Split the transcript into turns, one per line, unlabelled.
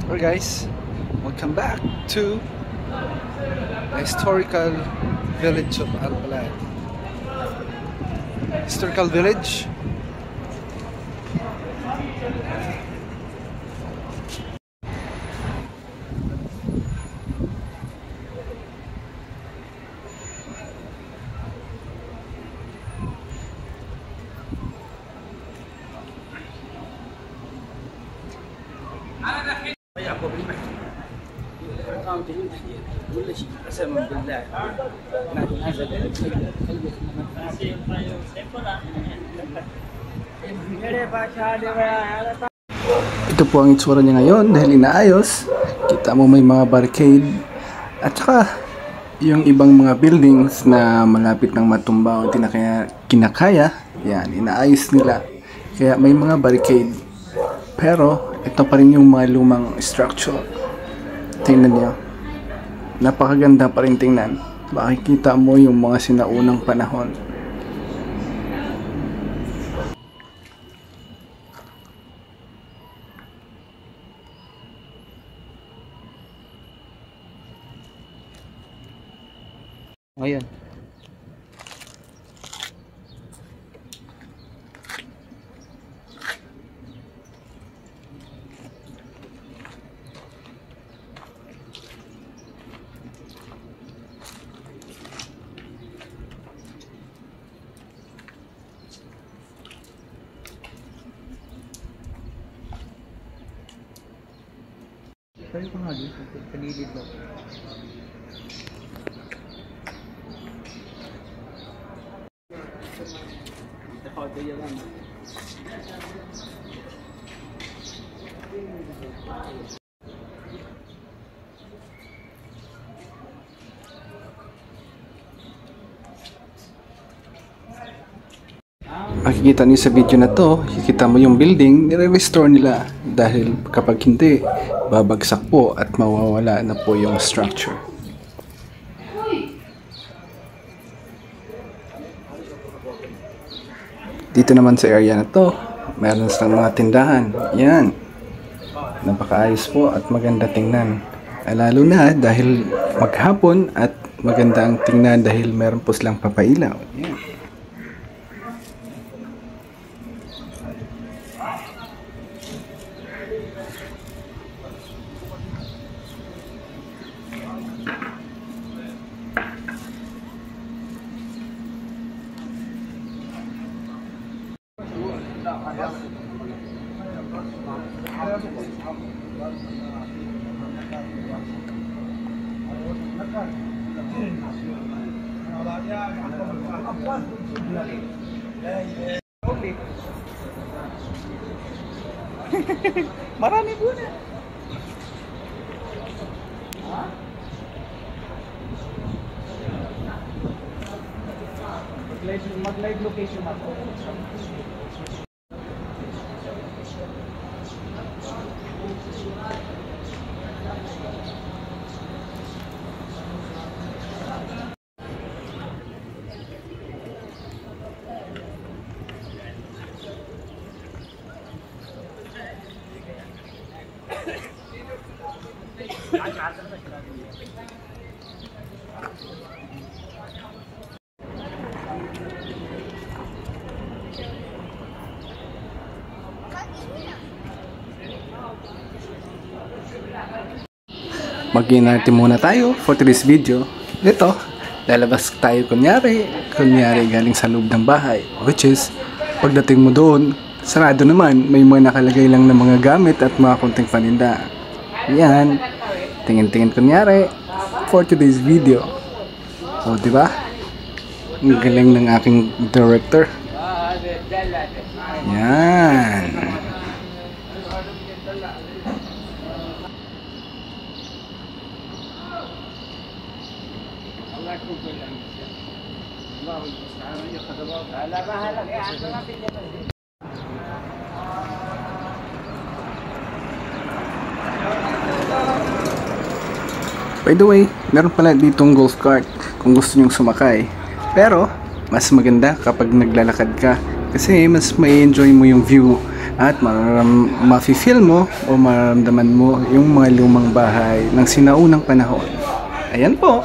Alright guys, welcome back to the historical village of Albalad. Historical village.
كل شيء قسما بالله
Ito po ang itsura niya ngayon dahil inaayos. Kita mo may mga barricade at saka yung ibang mga buildings na malapit ng matumba o kinakaya. Yan, inaayos nila. Kaya may mga barricade. Pero ito pa rin yung mga lumang structure. Tingnan niyo. Napakaganda pa rin tingnan. Makikita mo yung mga sinaunang panahon. Ngayon.
Tayo ko nga dito, panilid mo. Ito yan lang.
Makikita niyo sa video na to, makikita mo yung building, nire-restore nila dahil kapag hindi, babagsak po at mawawala na po yung structure. Dito naman sa area na to, meron silang mga tindahan. Yan. Napakaayos po at maganda tingnan. Lalo na dahil maghapon at maganda ang tingnan dahil meron po silang papailaw. Yan. Marami po na.
Mag-live location ako.
Mag-inarte muna tayo for today's video. Ito, lalabas tayo kunyari galing sa loob ng bahay, which is pagdating mo doon, sarado naman, may mga nakalagay lang ng mga gamit at mga konting paninda. Yan, tingin-tingin kunyari for today's video. O, di ba? Ang galing ng aking director. Yan. By the way, meron pala ditong golf cart kung gusto nyong sumakay. Pero, mas maganda kapag naglalakad ka kasi mas may enjoy mo yung view at mafe-feel mo o mararamdaman mo yung mga lumang bahay ng sinaunang panahon. Ayan po.